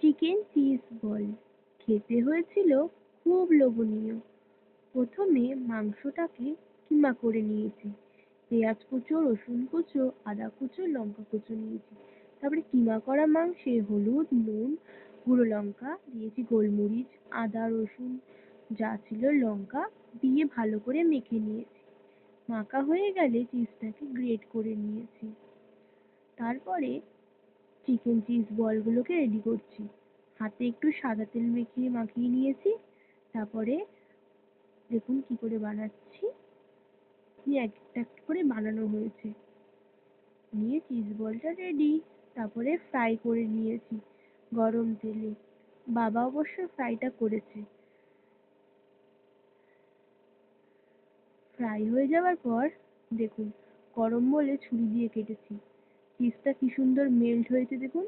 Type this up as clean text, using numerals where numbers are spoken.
Chicken cheese ball খেতে হয়েছিল খুব লোভনীয়। প্রথমে মাংসটাকে কিমা করে নিয়েছি, পেঁয়াজ কুচো, রসুন কুচো, আদা কুচো, লঙ্কা কুচো নিয়েছি। তারপরে কিমা করা মাংসে হলুদ, নুন, গুঁড়ো লঙ্কা দিয়েছি, গোলমরিচ, আদা, রসুন যা ছিল লঙ্কা দিয়ে ভালো করে মেখে নিয়েছি। মাখা হয়ে গেলে চিজটাকে গ্রেট করে নিয়েছি। তারপরে চিকেন চিজ বলগুলোকে রেডি করছি। হাতে একটু সাদা তেল মাখিয়ে নিয়েছি। তারপরে দেখুন কি করে বানাচ্ছি। একটা একটা করে বানানো হয়েছে। নিয়ে চিজ বলটা রেডি। তারপরে ফ্রাই করে নিয়েছি গরম তেলে। বাবা অবশ্য ফ্রাইটা করেছে। ফ্রাই হয়ে যাওয়ার পর দেখুন গরম বলে ছুরি দিয়ে কেটেছি। চিজটা কি সুন্দর মেল্ট হয়েছে দেখুন।